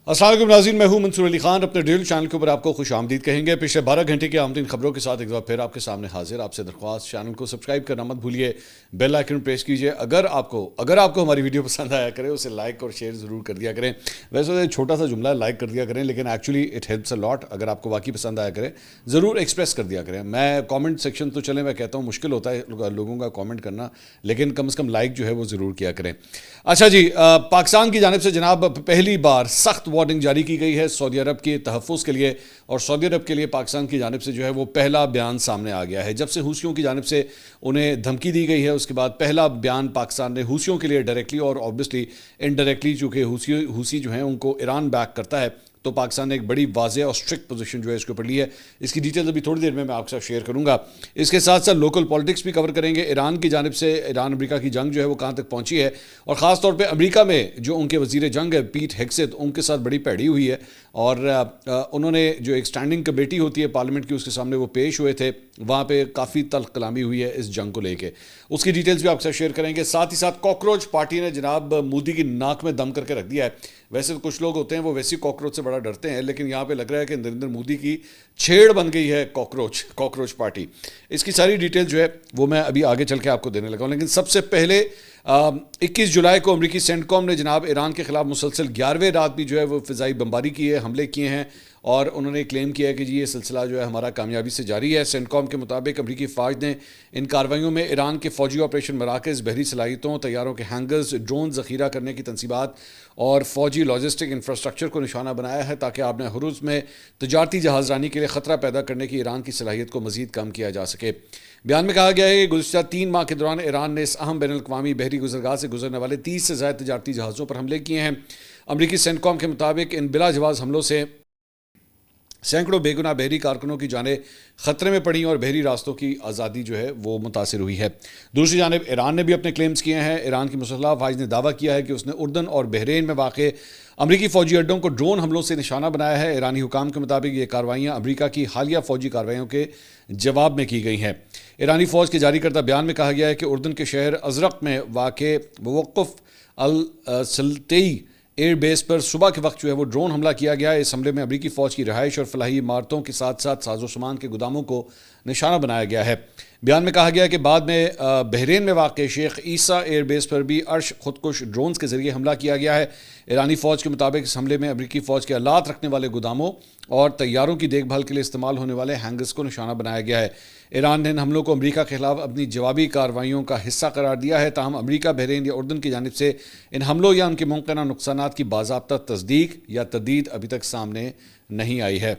السلام علیکم ناظرین، میں ہوں منصور علی خان، اپنے ڈیل چینل کے اوپر آپ کو خوش آمدید کہیں گے۔ پچھلے 12 گھنٹے کی آمدین خبروں کے ساتھ ایک بار پھر آپ کے سامنے حاضر۔ آپ سے درخواست، چینل کو سبسکرائب کرنا مت بھولیے، بیل آئیکن پریس کیجیے۔ اگر آپ کو ہماری ویڈیو پسند آیا کرے اسے لائک اور شیئر ضرور کر دیا کریں۔ ویسے چھوٹا سا جملہ ہے، لائک کر دیا کریں، لیکن ایکچولی اٹ ہیلپس اے لاٹ۔ اگر آپ کو واقعی پسند آیا کرے ضرور ایکسپریس کر دیا کریں۔ میں کامنٹ سیکشن تو چلیں، میں کہتا ہوں مشکل ہوتا ہے لوگوں کا کامنٹ کرنا، لیکن کم از کم لائک جو ہے وہ ضرور کیا کریں۔ اچھا جی، پاکستان کی جانب سے جناب پہلی بار سخت وارننگ جاری کی گئی ہے سعودی عرب کے تحفظ کے لیے، اور سعودی عرب کے لیے پاکستان کی جانب سے جو ہے وہ پہلا بیان سامنے آ گیا ہے۔ جب سے حوثیوں کی جانب سے انہیں دھمکی دی گئی ہے، اس کے بعد پہلا بیان پاکستان نے حوثیوں کے لیے ڈائریکٹلی اور آبویسلی انڈائریکٹلی، چونکہ حوثی جو ہیں ان کو ایران بیک کرتا ہے، تو پاکستان نے ایک بڑی واضح اور اسٹرکٹ پوزیشن جو ہے اس کے اوپر لی ہے۔ اس کی ڈیٹیل ابھی تھوڑی دیر میں آپ کے ساتھ شیئر کروں گا۔ اس کے ساتھ ساتھ لوکل پالیٹکس بھی کور کریں گے۔ ایران کی جانب سے ایران امریکہ کی جنگ جو ہے وہ کہاں تک پہنچی ہے، اور خاص طور پہ امریکہ میں جو ان کے وزیر جنگ ہے پیٹ ہیگسیت، ان کے ساتھ بڑی پیڑی ہوئی ہے، اور انہوں نے جو ایک اسٹینڈنگ کمیٹی ہوتی ہے پارلیمنٹ کی، اس کے سامنے وہ پیش ہوئے تھے، وہاں پہ کافی تلخ کلامی ہوئی ہے اس جنگ کو لے کے۔ اس کی ڈیٹیلز بھی آپ کے ساتھ شیئر کریں گے۔ ساتھ ہی ساتھ کاکروچ پارٹی نے جناب مودی کی ناک میں دم کر کے رکھ دیا ہے۔ ویسے تو کچھ لوگ ہوتے ہیں وہ ویسی کاکروچ سے بڑا ڈرتے ہیں، لیکن یہاں پہ لگ رہا ہے کہ نریندر مودی کی چھیڑ بن گئی ہے کاکروچ پارٹی۔ اس کی ساری ڈیٹیل جو ہے وہ میں ابھی آگے چل کے آپ کو دینے لگا ہوں، لیکن سب سے پہلے 21 جولائی کو امریکی سینٹ کام نے جناب ایران کے خلاف مسلسل 11ویں رات بھی جو ہے وہ فضائی بمباری کی ہے، حملے کیے ہیں، اور انہوں نے کلیم کیا ہے کہ جی یہ سلسلہ جو ہے ہمارا کامیابی سے جاری ہے۔ سینٹ کام کے مطابق امریکی فوج نے ان کارروائیوں میں ایران کے فوجی آپریشن مراکز، بحری صلاحیتوں، طیاروں کے ہینگرز، ڈرون ذخیرہ کرنے کی تنصیبات اور فوجی لاجسٹک انفراسٹرکچر کو نشانہ بنایا ہے، تاکہ آبِ ہرمز میں تجارتی جہاز رانی کے لیے خطرہ پیدا کرنے کی ایران کی صلاحیت کو مزید کم کیا جا سکے۔ بیان میں کہا گیا ہے کہ گزشتہ 3 ماہ کے دوران ایران نے اس اہم بین الاقوامی بحری گزرگاہ سے گزرنے والے 30 سے زائد تجارتی جہازوں پر حملے کیے ہیں۔ امریکی سینٹ کام کے مطابق ان بلا جواز حملوں سے سینکڑوں بے گناہ بحری کارکنوں کی جانیں خطرے میں پڑیں اور بحری راستوں کی آزادی جو ہے وہ متاثر ہوئی ہے۔ دوسری جانب ایران نے بھی اپنے کلیمز کیے ہیں۔ ایران کی مسلح افواج نے دعویٰ کیا ہے کہ اس نے اردن اور بحرین میں واقع امریکی فوجی اڈوں کو ڈرون حملوں سے نشانہ بنایا ہے۔ ایرانی حکام کے مطابق یہ کارروائیاں امریکہ کی حالیہ فوجی کارروائیوں کے جواب میں کی گئی ہیں۔ ایرانی فوج کے جاری کردہ بیان میں کہا گیا ہے کہ اردن کے شہر ازرق میں واقع موقف السلطی ایئر بیس پر صبح کے وقت جو ہے وہ ڈرون حملہ کیا گیا ہے۔ اس حملے میں امریکی فوج کی رہائش اور فلاحی عمارتوں کے ساتھ ساتھ ساز و سامان کے گوداموں کو نشانہ بنایا گیا ہے۔ بیان میں کہا گیا کہ بعد میں بحرین میں واقع شیخ عیسیٰ ایئر بیس پر بھی ارش خودکش ڈرونز کے ذریعے حملہ کیا گیا ہے۔ ایرانی فوج کے مطابق اس حملے میں امریکی فوج کے آلات رکھنے والے گوداموں اور طیاروں کی دیکھ بھال کے لیے استعمال ہونے والے ہینگرز کو نشانہ بنایا گیا ہے۔ ایران نے ان حملوں کو امریکہ کے خلاف اپنی جوابی کارروائیوں کا حصہ قرار دیا ہے، تاہم امریکہ، بحرین یا اردن کی جانب سے ان حملوں یا ان کے ممکنہ نقصانات کی باضابطہ تصدیق یا تردید ابھی تک سامنے نہیں آئی ہے۔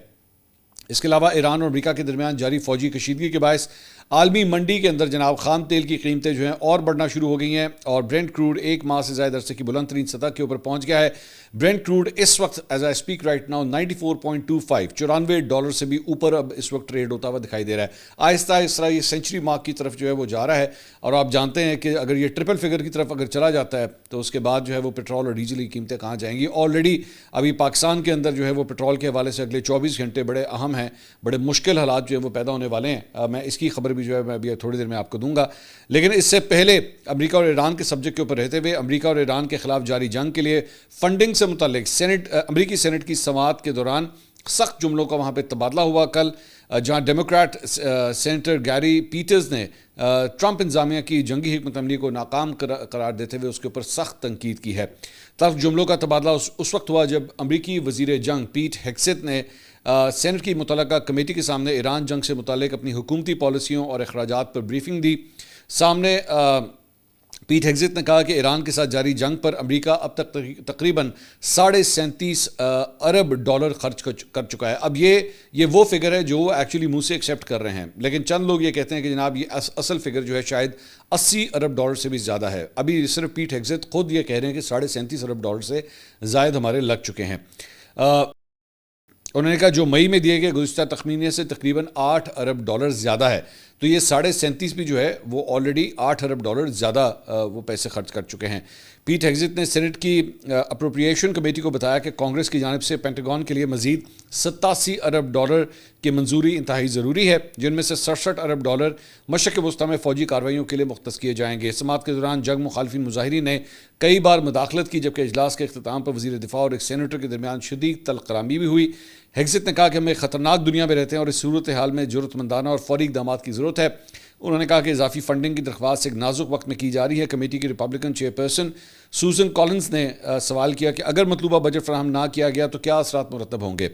اس کے علاوہ ایران اور امریکہ کے درمیان جاری فوجی کشیدگی کے باعث عالمی منڈی کے اندر جناب خام تیل کی قیمتیں جو ہیں اور بڑھنا شروع ہو گئی ہیں، اور برینٹ کروڈ 1 ماہ سے زائد عرصے کی بلند ترین سطح کے اوپر پہنچ گیا ہے۔ برینٹ کروڈ اس وقت as I speak right now 94.25 $94 سے بھی اوپر اب اس وقت ٹریڈ ہوتا ہوا دکھائی دے رہا ہے۔ آہستہ آہستہ یہ سینچری مارک کی طرف جو ہے وہ جا رہا ہے، اور آپ جانتے ہیں کہ اگر یہ ٹرپل فگر کی طرف اگر چلا جاتا ہے تو اس کے بعد جو ہے وہ پیٹرول اور ڈیزل کی قیمتیں کہاں جائیں گی۔ آلریڈی ابھی پاکستان کے اندر جو ہے وہ پیٹرول کے حوالے سے اگلے 24 گھنٹے بڑے اہم ہیں، بڑے مشکل حالات جو ہے وہ پیدا ہونے والے ہیں۔ میں اس کی خبر بھی جو ہے میں ابھی تھوڑی دیر میں آپ کو دوں گا، لیکن اس سے پہلے امریکہ اور ایران کے سبجیکٹ کے اوپر رہتے ہوئے امریکہ اور ایران کے خلاف جاری جنگ کے لیے فنڈنگ سے متعلق امریکی سینٹ کی سماعت کے دوران سخت جملوں کا وہاں پہ تبادلہ ہوا کل، جہاں ڈیموکریٹ سینیٹر گیری پیٹرز نے ٹرمپ انتظامیہ کی جنگی حکمت عملی کو ناکام قرار دیتے ہوئے اس کے اوپر سخت تنقید کی ہے۔ تلخ جملوں کا تبادلہ اس وقت ہوا جب امریکی وزیر جنگ پیٹ ہیگسیت نے سینٹ کی متعلقہ کمیٹی کے سامنے ایران جنگ سے متعلق اپنی حکومتی پالیسیوں اور اخراجات پر بریفنگ دی۔ سامنے پیٹ ہیگسیت نے کہا کہ ایران کے ساتھ جاری جنگ پر امریکہ اب تک تقریباً $37 ارب خرچ کر چکا ہے۔ اب یہ وہ فگر ہے جو وہ ایکچولی منہ سے ایکسیپٹ کر رہے ہیں، لیکن چند لوگ یہ کہتے ہیں کہ جناب یہ اصل فگر جو ہے شاید $80 ارب سے بھی زیادہ ہے۔ ابھی صرف پیٹ ہیگسیت خود یہ کہہ رہے ہیں کہ $37 ارب سے زائد ہمارے لگ چکے ہیں۔ انہوں نے کہا جو مئی میں دیے گئے گزشتہ تخمینے سے تقریباً $8 ارب زیادہ ہے۔ تو یہ 37.5 بھی جو ہے وہ آلریڈی $8 ارب زیادہ وہ پیسے خرچ کر چکے ہیں۔ پیٹ ہیگزٹ نے سینٹ کی اپروپریشن کمیٹی کو بتایا کہ کانگریس کی جانب سے پینٹاگون کے لیے مزید $87 ارب کی منظوری انتہائی ضروری ہے، جن میں سے $67 ارب مشرق وسطیٰ میں فوجی کارروائیوں کے لیے مختص کیے جائیں گے۔ سماعت کے دوران جنگ مخالفین مظاہرین نے کئی بار مداخلت کی، جبکہ اجلاس کے اختتام پر وزیر دفاع اور ایک سینیٹر کے درمیان شدید تلخ کلامی بھی ہوئی۔ ہیگزٹ نے کہا کہ ہم ایک خطرناک دنیا میں رہتے ہیں اور اس صورتحال میں جرأت مندانہ اور فوری اقدامات کی ضرورت ہے۔ انہوں نے کہا کہ اضافی فنڈنگ کی درخواست ایک نازک وقت میں کی جا رہی ہے۔ کمیٹی کی ریپبلکن چیئرپرسن سوزن کالنز نے سوال کیا کہ اگر مطلوبہ بجٹ فراہم نہ کیا گیا تو کیا اثرات مرتب ہوں گے۔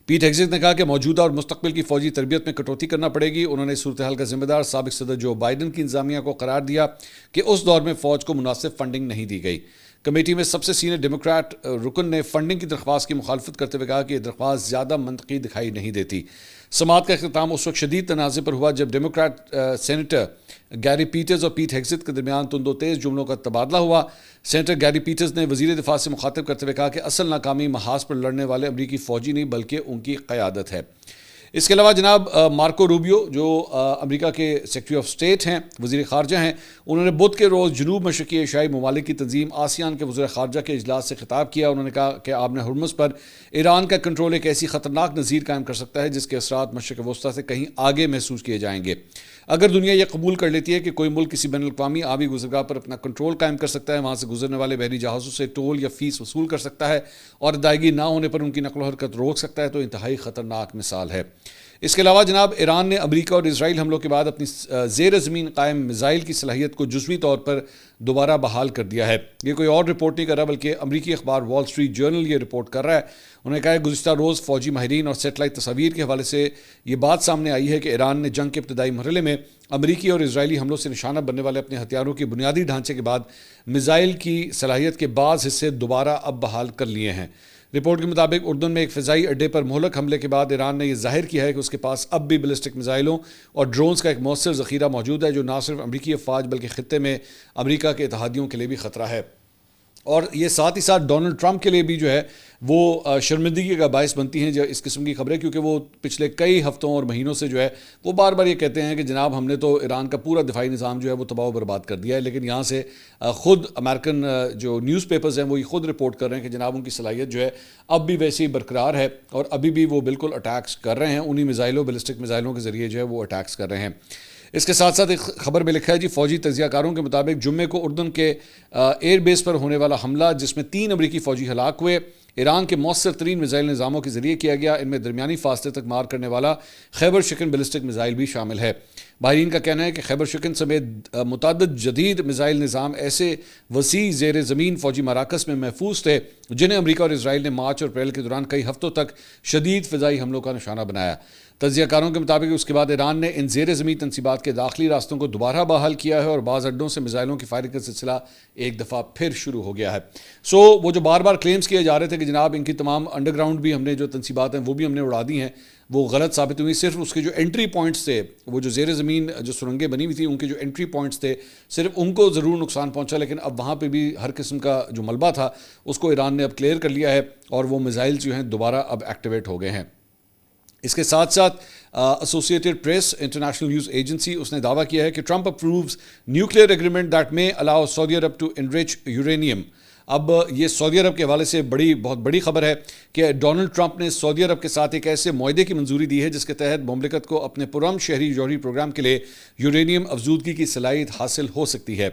پیٹ ہیگزٹ نے کہا کہ موجودہ اور مستقبل کی فوجی تربیت میں کٹوتی کرنا پڑے گی۔ انہوں نے اس صورتحال کا ذمہ دار سابق صدر جو بائیڈن کی انتظامیہ کو قرار دیا کہ اس دور میں فوج کو مناسب فنڈنگ نہیں دی گئی۔ کمیٹی میں سب سے سینئر ڈیموکریٹ رکن نے فنڈنگ کی درخواست کی مخالفت کرتے ہوئے کہا کہ یہ درخواست زیادہ منطقی دکھائی نہیں دیتی۔ سماعت کا اختتام اس وقت شدید تنازع پر ہوا جب ڈیموکریٹ سینیٹر گیری پیٹرز اور پیٹ ہیگزٹ کے درمیان تند و تیز جملوں کا تبادلہ ہوا۔ سینیٹر گیری پیٹرز نے وزیر دفاع سے مخاطب کرتے ہوئے کہا کہ اصل ناکامی محاذ پر لڑنے والے امریکی فوجی نہیں بلکہ ان کی قیادت ہے۔ اس کے علاوہ جناب مارکو روبیو جو امریکہ کے سیکرٹری آف اسٹیٹ ہیں، وزیر خارجہ ہیں، انہوں نے بدھ کے روز جنوب مشرقی ایشیائی ممالک کی تنظیم آسیان کے وزیر خارجہ کے اجلاس سے خطاب کیا۔ انہوں نے کہا کہ آبِ ہرمز پر ایران کا کنٹرول ایک ایسی خطرناک نظیر قائم کر سکتا ہے جس کے اثرات مشرق وسطیٰ سے کہیں آگے محسوس کیے جائیں گے۔ اگر دنیا یہ قبول کر لیتی ہے کہ کوئی ملک کسی بین الاقوامی آبی گزرگاہ پر اپنا کنٹرول قائم کر سکتا ہے، وہاں سے گزرنے والے بحری جہازوں سے ٹول یا فیس وصول کر سکتا ہے اور ادائیگی نہ ہونے پر ان کی نقل و حرکت روک سکتا ہے، تو انتہائی خطرناک مثال ہے۔ اس کے علاوہ جناب ایران نے امریکہ اور اسرائیل حملوں کے بعد اپنی زیر زمین قائم میزائل کی صلاحیت کو جزوی طور پر دوبارہ بحال کر دیا ہے۔ یہ کوئی اور رپورٹ نہیں کر رہا بلکہ امریکی اخبار وال اسٹریٹ جرنل یہ رپورٹ کر رہا ہے۔ انہوں نے کہا کہ گزشتہ روز فوجی ماہرین اور سیٹلائٹ تصاویر کے حوالے سے یہ بات سامنے آئی ہے کہ ایران نے جنگ کے ابتدائی مرحلے میں امریکی اور اسرائیلی حملوں سے نشانہ بننے والے اپنے ہتھیاروں کے بنیادی ڈھانچے کے بعد میزائل کی صلاحیت کے بعض حصے دوبارہ اب بحال کر لیے ہیں۔ رپورٹ کے مطابق اردن میں ایک فضائی اڈے پر مہلک حملے کے بعد ایران نے یہ ظاہر کیا ہے کہ اس کے پاس اب بھی بیلسٹک میزائلوں اور ڈرونز کا ایک مؤثر ذخیرہ موجود ہے، جو نہ صرف امریکی افواج بلکہ خطے میں امریکہ کے اتحادیوں کے لیے بھی خطرہ ہے۔ اور یہ ساتھ ہی ساتھ ڈونلڈ ٹرمپ کے لیے بھی جو ہے وہ شرمندگی کا باعث بنتی ہیں جو اس قسم کی خبریں، کیونکہ وہ پچھلے کئی ہفتوں اور مہینوں سے جو ہے وہ بار بار یہ کہتے ہیں کہ جناب ہم نے تو ایران کا پورا دفاعی نظام جو ہے وہ تباہ و برباد کر دیا ہے، لیکن یہاں سے خود امریکن جو نیوز پیپرز ہیں وہ یہ خود رپورٹ کر رہے ہیں کہ جناب ان کی صلاحیت جو ہے اب بھی ویسے ہی برقرار ہے اور ابھی بھی وہ بالکل اٹیکس کر رہے ہیں، انہی میزائلوں بیلسٹک میزائلوں کے ذریعے جو ہے وہ اٹیکس کر رہے ہیں۔ اس کے ساتھ ساتھ ایک خبر میں لکھا ہے جی فوجی تجزیہ کاروں کے مطابق جمعے کو اردن کے ایئر بیس پر ہونے والا حملہ جس میں 3 امریکی فوجی ہلاک ہوئے ایران کے مؤثر ترین میزائل نظاموں کے ذریعے کیا گیا۔ ان میں درمیانی فاصلے تک مار کرنے والا خیبر شکن بیلسٹک میزائل بھی شامل ہے۔ ماہرین کا کہنا ہے کہ خیبر شکن سمیت متعدد جدید میزائل نظام ایسے وسیع زیر زمین فوجی مراکز میں محفوظ تھے جنہیں امریکہ اور اسرائیل نے مارچ اور اپریل کے دوران کئی ہفتوں تک شدید فضائی حملوں کا نشانہ بنایا۔ تجزیہ کاروں کے مطابق اس کے بعد ایران نے ان زیر زمین تنصیبات کے داخلی راستوں کو دوبارہ بحال کیا ہے اور بعض اڈوں سے میزائلوں کی فائرنگ کا سلسلہ ایک دفعہ پھر شروع ہو گیا ہے۔ وہ جو بار بار کلیمز کیے جا رہے تھے کہ جناب ان کی تمام انڈر گراؤنڈ بھی ہم نے جو تنصیبات ہیں وہ بھی ہم نے اڑا دی ہیں، وہ غلط ثابت ہوئی۔ صرف اس کے جو انٹری پوائنٹس تھے، وہ جو زیر زمین جو سرنگیں بنی ہوئی تھیں ان کے جو انٹری پوائنٹس تھے، صرف ان کو ضرور نقصان پہنچا، لیکن اب وہاں پہ بھی ہر قسم کا جو ملبہ تھا اس کو ایران نے اب کلیئر کر لیا ہے اور وہ میزائل جو ہیں دوبارہ اب ایکٹیویٹ ہو گئے ہیں۔ اس کے ساتھ ساتھ associated press international news agency اس نے دعویٰ کیا ہے کہ Trump approves nuclear agreement that may allow Saudi Arabia to enrich uranium. اب یہ سعودی عرب کے حوالے سے بہت بڑی خبر ہے کہ ڈونلڈ ٹرمپ نے سعودی عرب کے ساتھ ایک ایسے معاہدے کی منظوری دی ہے جس کے تحت مملکت کو اپنے پرامن شہری جوہری پروگرام کے لیے یورینیم افزودگی کی صلاحیت حاصل ہو سکتی ہے۔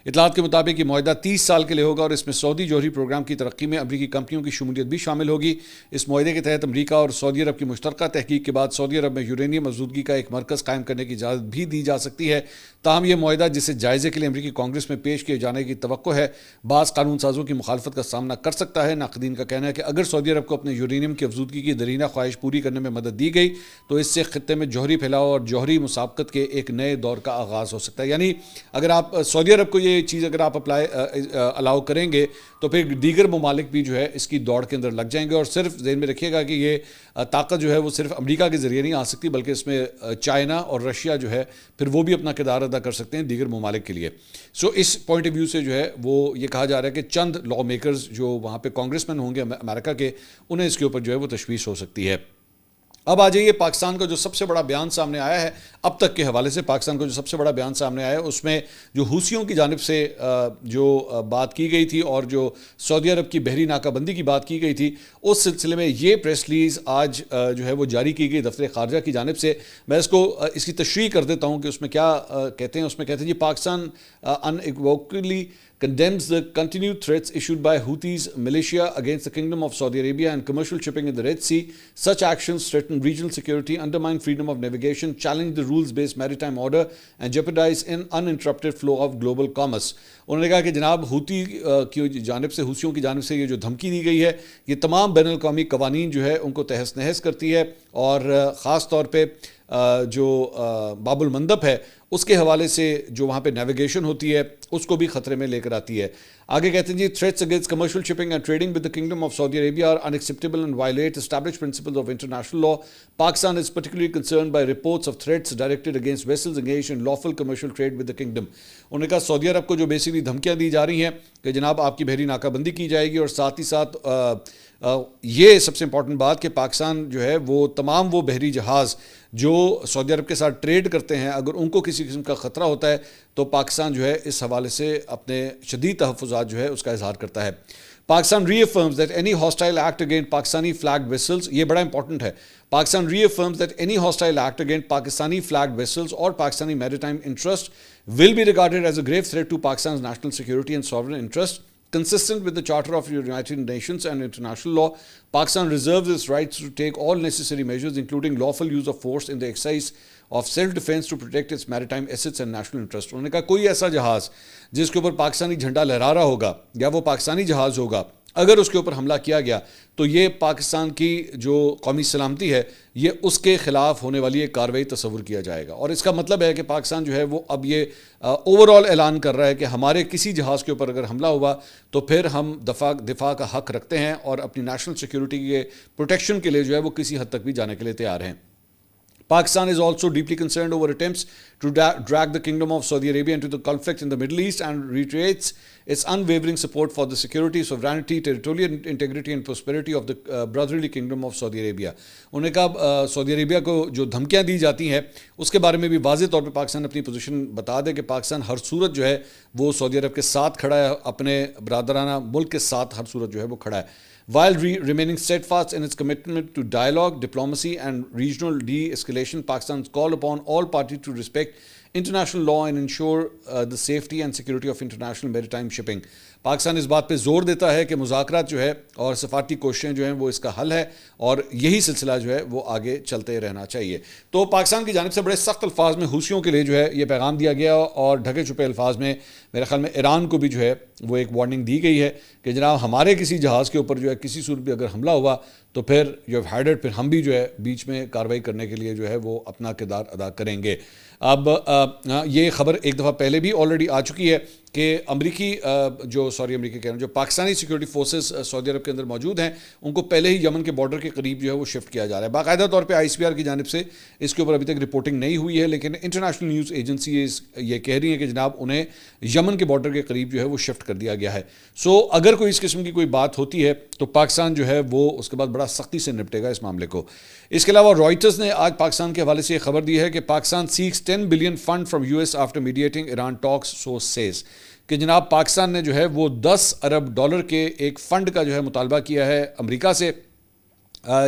اطلاعات کے مطابق یہ معاہدہ 30 سال کے لیے ہوگا اور اس میں سعودی جوہری پروگرام کی ترقی میں امریکی کمپنیوں کی شمولیت بھی شامل ہوگی۔ اس معاہدے کے تحت امریکہ اور سعودی عرب کی مشترکہ تحقیق کے بعد سعودی عرب میں یورینیم افزودگی کا ایک مرکز قائم کرنے کی اجازت بھی دی جا سکتی ہے۔ تاہم یہ معاہدہ جسے جائزے کے لیے امریکی کانگریس میں پیش کیے جانے کی توقع ہے، بعض قانون سازوں کی مخالفت کا سامنا کر سکتا ہے۔ ناقدین کا کہنا ہے کہ اگر سعودی عرب کو اپنے یورینیم کی افزودگی کی درینہ خواہش پوری کرنے میں مدد دی گئی تو اس سے خطے میں جوہری پھیلاؤ اور جوہری مسابقت کے ایک نئے دور کا آغاز ہو سکتا ہے۔ یعنی اگر آپ سعودی عرب کو یہ چیز اگر آپ الاؤ کریں گے تو پھر دیگر ممالک بھی جو ہے اس کی دوڑ کے اندر لگ جائیں گے، اور صرف ذہن میں رکھیے گا کہ یہ طاقت جو ہے وہ صرف امریکہ کے ذریعے نہیں آ سکتی بلکہ اس میں چائنا اور رشیا جو ہے پھر وہ بھی اپنا کردار ادا کر سکتے ہیں دیگر ممالک کے لیے۔ اس پوائنٹ آف ویو سے جو ہے وہ یہ کہا جا رہا ہے کہ چند لا میکرز جو وہاں پہ کانگریس مین ہوں گے امریکہ کے، انہیں اس کے اوپر جو ہے وہ تشویش ہو سکتی ہے۔ اب آ جائیے پاکستان کا جو سب سے بڑا بیان سامنے آیا ہے اب تک کے حوالے سے، پاکستان کا جو سب سے بڑا بیان سامنے آیا ہے اس میں جو حوثیوں کی جانب سے جو بات کی گئی تھی اور جو سعودی عرب کی بحری ناکہ بندی کی بات کی گئی تھی، اس سلسلے میں یہ پریس ریلیز آج جو ہے وہ جاری کی گئی دفتر خارجہ کی جانب سے۔ میں اس کی تشریح کر دیتا ہوں کہ اس میں کیا کہتے ہیں۔ اس میں کہتے ہیں جی Pakistan unequivocally condemns the continued threats issued by Houthis militia against the Kingdom of Saudi Arabia and commercial shipping in the Red Sea. Such actions threaten regional security, undermine freedom of navigation, challenge the rules-based maritime order, and jeopardize an uninterrupted flow of global commerce. انہوں نے کہا کہ جناب حوثی کی جانب سے، حوثیوں کی جانب سے یہ جو دھمکی دی گئی ہے، یہ تمام بین الاقوامی قوانین جو ہے ان کو تہس نہس کرتی ہے، اور خاص طور پہ جو باب المندب ہے اس کے حوالے سے جو وہاں پہ نیویگیشن ہوتی ہے اس کو بھی خطرے میں لے کر آتی ہے۔ آگے کہتے ہیں جی threats against commercial shipping and trading with the Kingdom of Saudi Arabia are unacceptable and violate established principles of international law. Pakistan is particularly concerned by reports of threats directed against vessels engaged in lawful commercial trade with the kingdom. انہوں نے کہا سعودی عرب کو جو basically دھمکیاں دی جا رہی ہیں کہ جناب آپ کی بحری ناکہ بندی کی جائے گی، اور ساتھ ہی ساتھ یہ سب سے امپورٹنٹ بات کہ پاکستان جو ہے وہ تمام وہ بحری جہاز جو سعودی عرب کے ساتھ ٹریڈ کرتے ہیں، اگر ان کو کسی قسم کا خطرہ ہوتا ہے تو پاکستان جو ہے اس حوالے سے اپنے شدید تحفظات جو ہے اس کا اظہار کرتا ہے۔ Pakistan reaffirms that any hostile act against Pakistani flagged vessels، یہ بڑا امپورٹنٹ ہے، Pakistan reaffirms that any hostile act against Pakistani flagged vessels or Pakistani maritime interest will be regarded as a grave threat to Pakistan's national security and sovereign interest. Consistent with the Charter of the United Nations and international law, Pakistan reserves its rights to take all necessary measures, including lawful use of force in the exercise of self-defense to protect its maritime assets and national interest. انہوں نے کہا کوئی ایسا جہاز جس کے اوپر پاکستانی جھنڈا لہرا رہا ہوگا یا وہ پاکستانی جہاز ہوگا، اگر اس کے اوپر حملہ کیا گیا تو یہ پاکستان کی جو قومی سلامتی ہے یہ اس کے خلاف ہونے والی ایک کارروائی تصور کیا جائے گا۔ اور اس کا مطلب ہے کہ پاکستان جو ہے وہ اب یہ اوور آل اعلان کر رہا ہے کہ ہمارے کسی جہاز کے اوپر اگر حملہ ہوا تو پھر ہم دفاع کا حق رکھتے ہیں، اور اپنی نیشنل سیکیورٹی کے پروٹیکشن کے لیے جو ہے وہ کسی حد تک بھی جانے کے لیے تیار ہیں۔ Pakistan is also deeply concerned over attempts to drag the Kingdom of Saudi Arabia into the conflict in the Middle East and reiterates its unwavering support for the security, sovereignty, territorial integrity and prosperity of the brotherly Kingdom of Saudi Arabia. انہوں نے کہا سعودی عربیہ کو جو دھمکیاں دی جاتی ہیں اس کے بارے میں بھی واضح طور پہ پاکستان اپنی پوزیشن بتا دے کہ پاکستان ہر صورت جو ہے وہ سعودی عرب کے ساتھ کھڑا ہے، اپنے برادرانہ ملک کے ساتھ ہر صورت جو ہے وہ کھڑا ہے۔ While remaining steadfast in its commitment to dialogue, diplomacy and regional de-escalation, Pakistan's call upon all parties to respect international law and ensure the safety and security of international maritime shipping. Pakistan اس بات پہ زور دیتا ہے کہ مذاکرات جو ہے اور سفارتی کوششیں جو ہیں وہ اس کا حل ہے، اور یہی سلسلہ جو ہے وہ آگے چلتے رہنا چاہیے۔ تو پاکستان کی جانب سے بڑے سخت الفاظ میں حوثیوں کے لیے جو ہے یہ پیغام دیا گیا، اور ڈھکے چھپے الفاظ میں میرے خیال میں ایران کو بھی جو ہے وہ ایک وارننگ دی گئی ہے کہ جناب ہمارے کسی جہاز کے اوپر جو ہے کسی صورت بھی اگر حملہ ہوا تو پھر جو ہیڈڈ پھر ہم بھی جو ہے بیچ میں کارروائی کرنے کے لیے جو ہے وہ اپنا کردار ادا کریں گے۔ اب یہ خبر ایک دفعہ پہلے بھی آلریڈی آ چکی ہے کہ امریکی امریکی کہہ رہا ہوں جو پاکستانی سیکورٹی فورسز سعودی عرب کے اندر موجود ہیں ان کو پہلے ہی یمن کے بارڈر کے قریب جو ہے وہ شفٹ کیا جا رہا ہے۔ باقاعدہ طور پہ ICPR کی جانب سے اس کے اوپر ابھی تک رپورٹنگ نہیں ہوئی ہے، لیکن انٹرنیشنل نیوز ایجنسیز یہ کہہ رہی ہیں کہ جناب انہیں یمن کے بارڈر کے قریب جو ہے وہ شفٹ کر دیا گیا ہے۔ اگر کوئی اس قسم کی کوئی بات ہوتی ہے تو پاکستان جو ہے وہ اس کے بعد بڑا سختی سے نپٹے گا اس معاملے کو۔ اس کے علاوہ رائٹرز نے آج پاکستان کے حوالے سے یہ خبر دی ہے کہ Pakistan seeks $10 billion fund from US after mediating Iran talks, source says کہ جناب پاکستان نے جو ہے وہ $10 ارب کے ایک فنڈ کا جو ہے مطالبہ کیا ہے امریکہ سے۔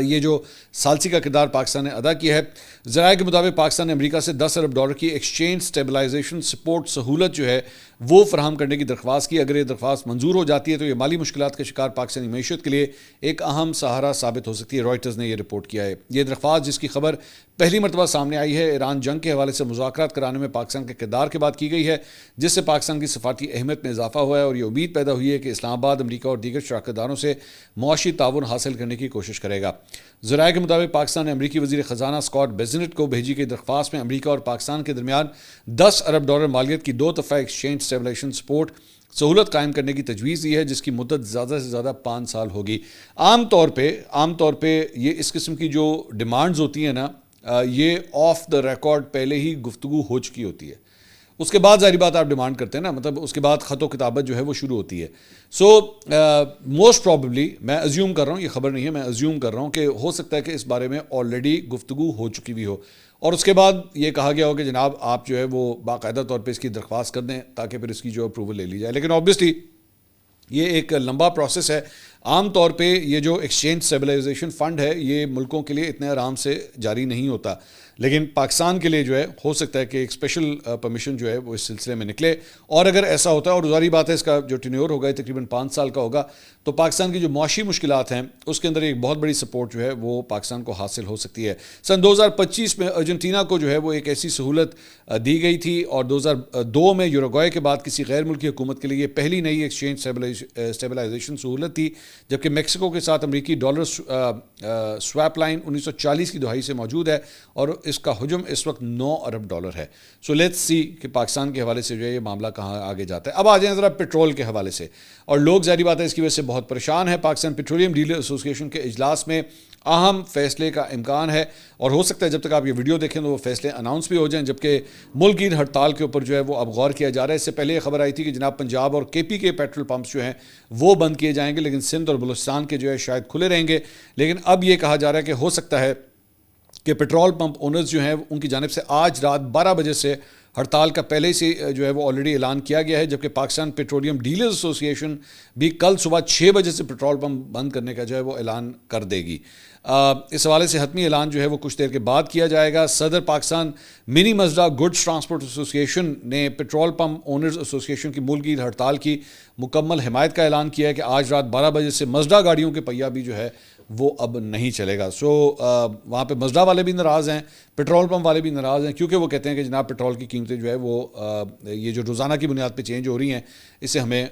یہ جو ثالثی کا کردار پاکستان نے ادا کیا ہے، ذرائع کے مطابق پاکستان نے امریکہ سے $10 ارب کی ایکسچینج سٹیبلائزیشن سپورٹ سہولت جو ہے وہ فراہم کرنے کی درخواست کی۔ اگر یہ درخواست منظور ہو جاتی ہے تو یہ مالی مشکلات کا شکار پاکستانی معیشت کے لیے ایک اہم سہارا ثابت ہو سکتی ہے۔ رائٹرز نے یہ رپورٹ کیا ہے۔ یہ درخواست جس کی خبر پہلی مرتبہ سامنے آئی ہے، ایران جنگ کے حوالے سے مذاکرات کرانے میں پاکستان کے کردار کے بعد کی گئی ہے، جس سے پاکستان کی سفارتی اہمیت میں اضافہ ہوا ہے، اور یہ امید پیدا ہوئی ہے کہ اسلام آباد امریکہ اور دیگر شراکت داروں سے معاشی تعاون حاصل کرنے کی کوشش کرے گا۔ ذرائع کے مطابق پاکستان نے امریکی وزیر خزانہ اسکاٹ بیزنٹ کو بھیجی گئی درخواست میں امریکہ اور پاکستان کے درمیان $10 ارب مالیت کی 2 دفعہ ایکسچینج سٹیبلائزیشن سپورٹ سہولت قائم کرنے کی تجویز دی ہے، جس کی مدت زیادہ سے زیادہ 5 سال ہوگی۔ عام طور پہ یہ اس قسم کی جو ڈیمانڈز ہوتی ہیں نا، یہ آف دا ریکارڈ پہلے ہی گفتگو ہو چکی ہوتی ہے۔ اس کے بعد ظاہری بات آپ ڈیمانڈ کرتے ہیں نا, مطلب اس کے بعد خط و کتابت جو ہے وہ شروع ہوتی ہے. سو موسٹ پرابیبلی میں ازیوم کر رہا ہوں, یہ خبر نہیں ہے, میں ازیوم کر رہا ہوں کہ ہو سکتا ہے کہ اس بارے میں آلریڈی گفتگو ہو چکی بھی ہو, اور اس کے بعد یہ کہا گیا ہو کہ جناب آپ جو ہے وہ باقاعدہ طور پہ اس کی درخواست کر دیں تاکہ پھر اس کی جو اپروول لے لی جائے. لیکن آبویسلی یہ ایک لمبا پروسیس ہے. عام طور پہ یہ جو ایکسچینج اسٹیبلائزیشن فنڈ ہے یہ ملکوں کے لیے اتنے آرام سے جاری نہیں ہوتا, لیکن پاکستان کے لیے جو ہے ہو سکتا ہے کہ ایک اسپیشل پرمیشن جو ہے وہ اس سلسلے میں نکلے, اور اگر ایسا ہوتا ہے, اور ظاہری بات ہے اس کا جو ٹینیور ہوگا تقریباً 5 سال کا ہوگا, تو پاکستان کی جو معاشی مشکلات ہیں اس کے اندر ایک بہت بڑی سپورٹ جو ہے وہ پاکستان کو حاصل ہو سکتی ہے. سن 2025 میں ارجنٹینا کو جو ہے وہ ایک ایسی سہولت دی گئی تھی, اور 2002 میں یوروگوئے کے بعد کسی غیر ملکی حکومت کے لیے یہ پہلی نئی ایکسچینج اسٹیبلائزیشن سہولت تھی, جبکہ میکسیکو کے ساتھ امریکی ڈالر سواپ لائن 1940 کی دہائی سے موجود ہے, اور اس کا حجم اس وقت $9 ارب ہے. سو لیٹس سی کہ پاکستان کے حوالے سے جو ہے یہ معاملہ کہاں آگے جاتا ہے. اب آ جائیں ذرا پیٹرول کے حوالے سے, اور لوگ ظاہری بات ہے اس کی وجہ سے بہت پریشان ہے. پاکستان پیٹرولیم ڈیلر ایسوسی ایشن کے اجلاس میں اہم فیصلے کا امکان ہے, اور ہو سکتا ہے جب تک آپ یہ ویڈیو دیکھیں تو وہ فیصلے اناؤنس بھی ہو جائیں, جبکہ ملک گیر ہڑتال کے اوپر جو ہے وہ اب غور کیا جا رہا ہے. اس سے پہلے یہ خبر آئی تھی کہ جناب پنجاب اور کے پی کے پیٹرول پمپس جو ہیں وہ بند کیے جائیں گے, لیکن سندھ اور بلوچستان کے جو ہے شاید کھلے رہیں گے. لیکن اب یہ کہا جا رہا ہے کہ ہو سکتا ہے کہ پیٹرول پمپ اونرز جو ہیں ان کی جانب سے آج رات 12 بجے سے ہڑتال کا پہلے سے جو ہے وہ آلریڈی اعلان کیا گیا ہے, جبکہ پاکستان پیٹرولیم ڈیلرز ایسوسی ایشن بھی کل صبح 6 بجے سے پیٹرول پمپ بند کرنے کا جو ہے وہ اعلان کر دے گی. اس حوالے سے حتمی اعلان جو ہے وہ کچھ دیر کے بعد کیا جائے گا. صدر پاکستان منی مزدہ گڈز ٹرانسپورٹ ایسوسی ایشن نے پیٹرول پمپ اونرز ایسوسی ایشن کی ملک گیر ہڑتال کی مکمل حمایت کا اعلان کیا ہے کہ آج رات 12 بجے سے مزدہ گاڑیوں کے پہیہ بھی جو ہے وہ اب نہیں چلے گا. سو وہاں پہ مزدہ والے بھی ناراض ہیں, پیٹرول پمپ والے بھی ناراض ہیں, کیونکہ وہ کہتے ہیں کہ جناب پیٹرول کی قیمتیں جو ہے وہ یہ جو روزانہ کی بنیاد پہ چینج ہو رہی ہیں اس سے ہمیں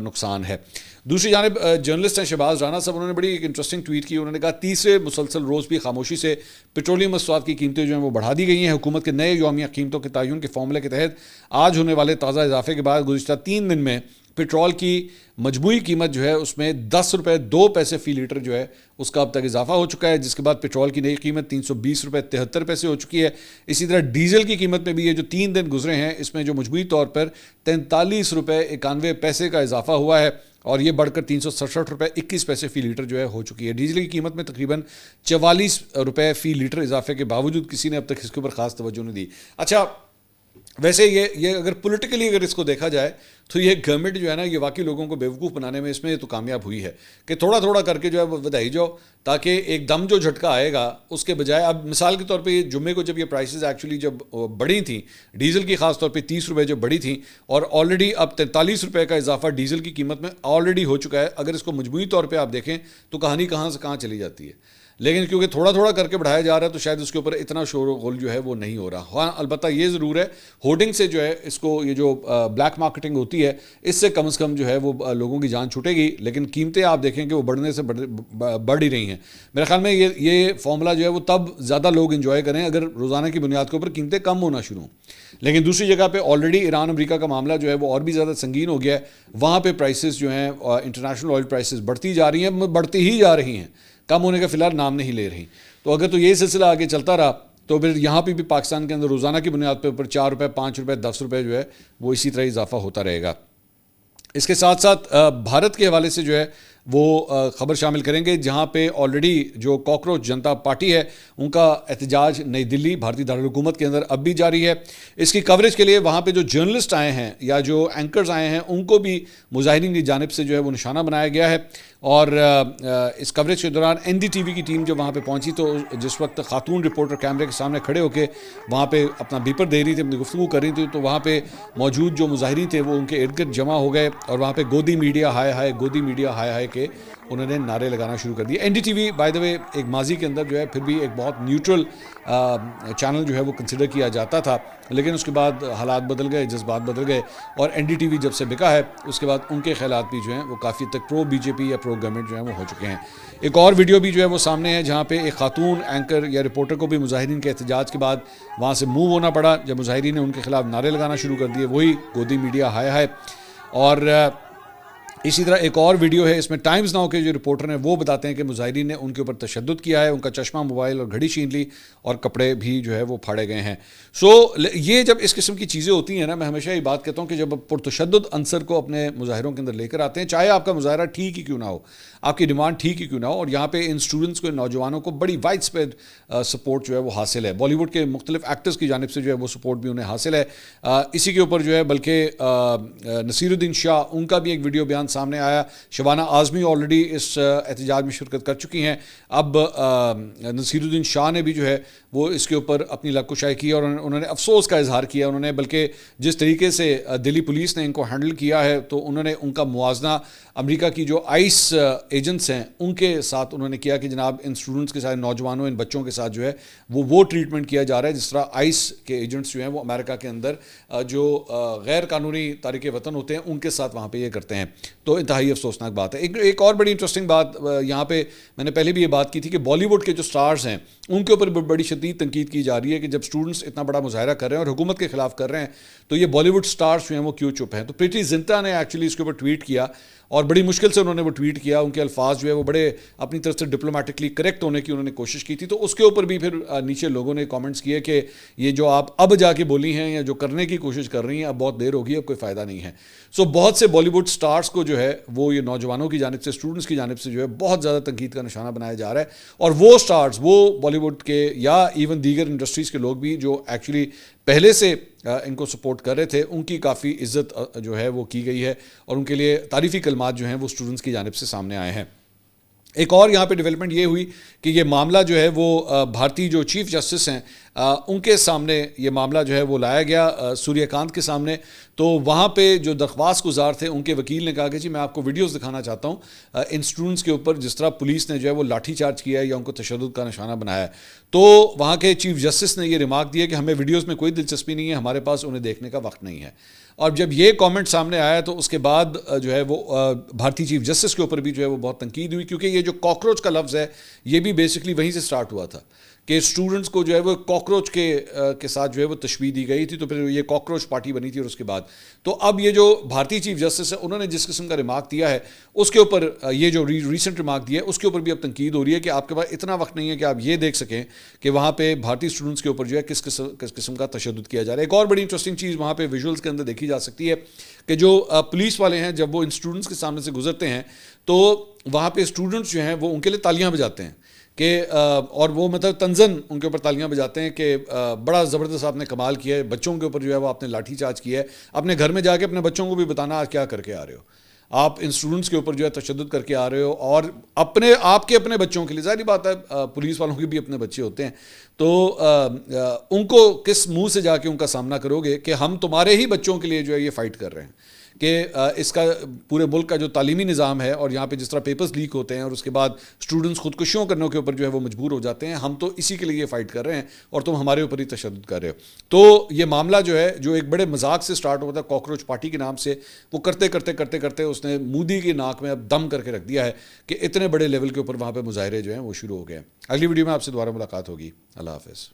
نقصان ہے. دوسری جانب جرنلسٹ ہیں شہباز رانا صاحب, انہوں نے بڑی ایک انٹرسٹنگ ٹویٹ کی. انہوں نے کہا تیسرے مسلسل روز بھی خاموشی سے پیٹرولیم مصنوعات کی قیمتیں جو ہیں وہ بڑھا دی گئی ہیں. حکومت کے نئے یومیہ قیمتوں کے تعین کے فارمولے کے تحت آج ہونے والے تازہ اضافے کے بعد گزشتہ 3 دن میں پیٹرول کی مجموعی قیمت جو ہے اس میں 10 روپے 2 پیسے فی لیٹر جو ہے اس کا اب تک اضافہ ہو چکا ہے, جس کے بعد پیٹرول کی نئی قیمت 320 روپے 73 پیسے ہو چکی ہے. اسی طرح ڈیزل کی قیمت میں بھی یہ جو 3 دن گزرے ہیں اس میں جو مجموعی طور پر 43 روپے 91 پیسے کا اضافہ ہوا ہے, اور یہ بڑھ کر 367 روپے 21 پیسے فی لیٹر جو ہے ہو چکی ہے. ڈیزل کی قیمت میں تقریباً 44 روپے فی لیٹر اضافے کے باوجود کسی نے اب تک اس کے اوپر خاص توجہ نہیں دی. اچھا ویسے یہ اگر پولیٹیکلی اگر اس کو دیکھا جائے تو یہ گورنمنٹ جو ہے نا یہ واقعی لوگوں کو بیوقوف بنانے میں اس میں تو کامیاب ہوئی ہے کہ تھوڑا تھوڑا کر کے جو ہے وہ ودائی جاؤ, تاکہ ایک دم جو جھٹکا آئے گا اس کے بجائے. اب مثال کے طور پہ یہ جمعے کو جب یہ پرائسز ایکچولی جب بڑھی تھیں ڈیزل کی, خاص طور پہ 30 روپے جب بڑھی تھیں, اور آلریڈی اب 43 روپے کا اضافہ ڈیزل کی قیمت میں آلریڈی ہو چکا ہے. اگر اس کو مجموعی طور پہ آپ دیکھیں تو کہانی کہاں سے کہاں چلی جاتی ہے, لیکن کیونکہ تھوڑا تھوڑا کر کے بڑھایا جا رہا ہے تو شاید اس کے اوپر اتنا شور و غل جو ہے وہ نہیں ہو رہا. ہاں البتہ یہ ضرور ہے ہورڈنگ سے جو ہے اس کو یہ جو بلیک مارکیٹنگ ہوتی ہے اس سے کم از کم جو ہے وہ لوگوں کی جان چھوٹے گی, لیکن قیمتیں آپ دیکھیں کہ وہ بڑھنے سے بڑھ ہی رہی ہیں. میرے خیال میں یہ فارمولا جو ہے وہ تب زیادہ لوگ انجوائے کریں اگر روزانہ کی بنیاد کے اوپر قیمتیں کم ہونا شروع ہوں. لیکن دوسری جگہ پہ آلریڈی ایران امریکہ کا معاملہ جو ہے وہ اور بھی زیادہ سنگین ہو گیا ہے. وہاں پہ پرائسز جو ہیں انٹرنیشنل آئل پرائسز بڑھتی جا رہی ہیں, بڑھتی ہی جا رہی ہیں, کم ہونے کا فی الحال نام نہیں لے رہی. تو اگر تو یہ سلسلہ آگے چلتا رہا تو پھر یہاں پہ بھی پاکستان کے اندر روزانہ کی بنیاد پہ اوپر 4 روپے 5 روپے 10 روپے جو ہے وہ اسی طرح اضافہ ہوتا رہے گا. اس کے ساتھ ساتھ بھارت کے حوالے سے جو ہے وہ خبر شامل کریں گے, جہاں پہ آلریڈی جو کاکروچ جنتا پارٹی ہے ان کا احتجاج نئی دلی بھارتی دارالحکومت کے اندر اب بھی جاری ہے. اس کی کوریج کے لیے وہاں پہ جو جرنلسٹ آئے ہیں یا جو اینکرز آئے ہیں ان کو بھی مظاہرین کی جانب سے جو ہے وہ نشانہ بنایا گیا ہے. اور اس کوریج کے دوران این ڈی ٹی وی کی ٹیم جب وہاں پہ پہنچی تو جس وقت خاتون رپورٹر کیمرے کے سامنے کھڑے ہو کے وہاں پہ اپنا بیپر دے رہی تھی, اپنی گفتگو کر رہی تھی, تو وہاں پہ موجود جو مظاہرین تھے وہ ان کے ارد گرد جمع ہو گئے اور وہاں پہ گودی میڈیا ہائے ہائے, گودی میڈیا ہائے ہائے کے انہوں نے نعرے لگانا شروع کر دیے. N D T V by the way ایک ماضی کے اندر جو ہے پھر بھی ایک بہت نیوٹرل چینل جو ہے وہ کنسیڈر کیا جاتا تھا, لیکن اس کے بعد حالات بدل گئے, جذبات بدل گئے, اور این ڈی ٹی وی جب سے بکا ہے اس کے بعد ان کے خیالات بھی جو ہیں وہ کافی تک پرو بی جے پی یا پرو گورنمنٹ جو ہیں وہ ہو چکے ہیں. ایک اور ویڈیو بھی جو ہے وہ سامنے ہے جہاں پہ ایک خاتون اینکر یا رپورٹر کو بھی مظاہرین کے احتجاج کے بعد وہاں سے موو ہونا پڑا جب مظاہرین نے ان کے خلاف نعرے لگانا شروع کر دیے, وہی گودی میڈیا ہائے ہائے. اور اسی طرح ایک اور ویڈیو ہے، اس میں ٹائمز ناؤ کے جو رپورٹر ہیں وہ بتاتے ہیں کہ مظاہرین نے ان کے اوپر تشدد کیا ہے، ان کا چشمہ، موبائل اور گھڑی چھین لی اور کپڑے بھی جو ہے وہ پھاڑے گئے ہیں. یہ جب اس قسم کی چیزیں ہوتی ہیں نا، میں ہمیشہ یہ بات کہتا ہوں کہ جب پرتشدد عنصر کو اپنے مظاہروں کے اندر لے کر آتے ہیں، چاہے آپ کا مظاہرہ ٹھیک ہی کیوں نہ ہو، آپ کی ڈیمانڈ ٹھیک ہی کیوں نہ ہو، اور یہاں پہ ان اسٹوڈنٹس کو، ان نوجوانوں کو بڑی وائڈ اسپریڈ سپورٹ جو ہے وہ حاصل ہے. بالی ووڈ کے مختلف ایکٹرز کی جانب سے جو ہے وہ سپورٹ بھی انہیں حاصل ہے. اسی کے اوپر جو ہے بلکہ نصیر الدین شاہ، ان کا بھی ایک ویڈیو بیان سامنے آیا. شبانہ اعظمی آلریڈی اس احتجاج میں شرکت کر چکی ہیں. اب نصیر الدین شاہ نے بھی جو ہے وہ اس کے اوپر اپنی لگ کشائی کی اور انہوں نے افسوس کا اظہار کیا. انہوں نے بلکہ جس طریقے سے دلی پولیس نے ان کو ہینڈل کیا ہے، تو انہوں نے ان کا موازنہ امریکہ کی جو آئس ایجنٹس ہیں ان کے ساتھ انہوں نے کیا کہ جناب ان اسٹوڈنٹس کے ساتھ، نوجوانوں، ان بچوں کے ساتھ جو ہے وہ ٹریٹمنٹ کیا جا رہا ہے جس طرح آئس کے ایجنٹس جو ہیں وہ امریکہ کے اندر جو غیر قانونی تارکین وطن ہوتے ہیں ان کے ساتھ وہاں پہ یہ کرتے ہیں. تو انتہائی افسوسناک بات ہے. ایک اور بڑی انٹرسٹنگ بات یہاں پہ میں نے پہلے بھی یہ بات کی تھی کہ بالی ووڈ کے جو سٹارز ہیں ان کے اوپر بڑی شدید تنقید کی جا رہی ہے کہ جب اسٹوڈنٹس اتنا بڑا مظاہرہ کر رہے ہیں اور حکومت کے خلاف کر رہے ہیں تو یہ بالی ووڈ سٹارز جو ہیں وہ کیوں چپ ہیں. تو پریٹی زنٹا نے ایکچولی اس کے اوپر ٹویٹ کیا اور بڑی مشکل سے انہوں نے وہ ٹویٹ کیا. ان کے الفاظ جو ہے وہ بڑے اپنی طرف سے ڈپلومیٹکلی کریکٹ ہونے کی انہوں نے کوشش کی تھی. تو اس کے اوپر بھی پھر نیچے لوگوں نے کامنٹس کیے کہ یہ جو آپ اب جا کے بولی ہیں یا جو کرنے کی کوشش کر رہی ہیں اب بہت دیر ہوگی، اب کوئی فائدہ نہیں ہے. بہت سے بالی ووڈ سٹارز کو جو ہے وہ یہ نوجوانوں کی جانب سے، اسٹوڈنٹس کی جانب سے جو ہے بہت زیادہ تنقید کا نشانہ بنایا جا رہا ہے. اور وہ سٹارز، وہ بالی ووڈ کے یا ایون دیگر انڈسٹریز کے لوگ بھی جو ایکچولی پہلے سے ان کو سپورٹ کر رہے تھے، ان کی کافی عزت جو ہے وہ کی گئی ہے اور ان کے لیے تعریفی کلمات جو ہیں وہ اسٹوڈنٹس کی جانب سے سامنے آئے ہیں. ایک اور یہاں پہ ڈیولپمنٹ یہ ہوئی کہ یہ معاملہ جو ہے وہ بھارتی جو چیف جسٹس ہیں ان کے سامنے یہ معاملہ جو ہے وہ لایا گیا، سوریہ کانت کے سامنے. تو وہاں پہ جو درخواست گزار تھے ان کے وکیل نے کہا کہ جی میں آپ کو ویڈیوز دکھانا چاہتا ہوں ان اسٹوڈنٹس کے اوپر جس طرح پولیس نے جو ہے وہ لاٹھی چارج کیا ہے یا ان کو تشدد کا نشانہ بنایا ہے. تو وہاں کے چیف جسٹس نے یہ ریمارک دیا کہ ہمیں ویڈیوز میں کوئی دلچسپی نہیں ہے، ہمارے پاس انہیں دیکھنے کا وقت نہیں ہے. اور جب یہ کامنٹ سامنے آیا تو اس کے بعد جو ہے وہ بھارتی چیف جسٹس کے اوپر بھی جو ہے وہ بہت تنقید ہوئی، کیونکہ یہ جو کاکروچ کا لفظ ہے یہ بھی بیسکلی وہیں سے سٹارٹ ہوا تھا کہ اسٹوڈنٹس کو جو ہے وہ کاکروچ کے ساتھ جو ہے وہ تشبیہ دی گئی تھی. تو پھر یہ کاکروچ پارٹی بنی تھی اور اس کے بعد تو اب یہ جو بھارتی چیف جسٹس ہے انہوں نے جس قسم کا ریمارک دیا ہے اس کے اوپر، یہ جو ریسنٹ ریمارک دیا ہے اس کے اوپر بھی اب تنقید ہو رہی ہے کہ آپ کے پاس اتنا وقت نہیں ہے کہ آپ یہ دیکھ سکیں کہ وہاں پہ بھارتی اسٹوڈنٹس کے اوپر جو ہے کس قسم کا تشدد کیا جا رہا ہے. ایک اور بڑی انٹرسٹنگ چیز وہاں پہ ویژولز کے اندر دیکھی جا سکتی ہے کہ جو پولیس والے ہیں جب وہ ان اسٹوڈنٹس کے سامنے سے گزرتے ہیں تو وہاں پہ اسٹوڈنٹس جو ہیں وہ ان کے لیے تالیاں بجاتے ہیں کہ اور وہ مطلب تنزن ان کے اوپر تالیاں بجاتے ہیں کہ بڑا زبردست آپ نے کمال کیا ہے، بچوں کے اوپر جو ہے وہ آپ نے لاٹھی چارج کیا ہے. اپنے گھر میں جا کے اپنے بچوں کو بھی بتانا آج کیا کر کے آ رہے ہو، آپ ان اسٹوڈنٹس کے اوپر جو ہے تشدد کر کے آ رہے ہو اور آپ کے اپنے بچوں کے لیے. ظاہری بات ہے پولیس والوں کے بھی اپنے بچے ہوتے ہیں تو ان کو کس منہ سے جا کے ان کا سامنا کرو گے کہ ہم تمہارے ہی بچوں کے لیے جو ہے یہ فائٹ کر رہے ہیں کہ اس کا پورے ملک کا جو تعلیمی نظام ہے اور یہاں پہ جس طرح پیپرز لیک ہوتے ہیں اور اس کے بعد اسٹوڈنٹس خودکشیوں کرنے کے اوپر جو ہے وہ مجبور ہو جاتے ہیں، ہم تو اسی کے لیے یہ فائٹ کر رہے ہیں اور تم ہمارے اوپر ہی تشدد کر رہے ہو. تو یہ معاملہ جو ہے جو ایک بڑے مذاق سے سٹارٹ ہوتا ہے کاکروچ پارٹی کے نام سے، وہ کرتے اس نے مودی کی ناک میں اب دم کر کے رکھ دیا ہے کہ اتنے بڑے لیول کے اوپر وہاں پہ مظاہرے جو ہیں وہ شروع ہو گئے ہیں. اگلی ویڈیو میں آپ سے دوبارہ ملاقات ہوگی. اللہ حافظ.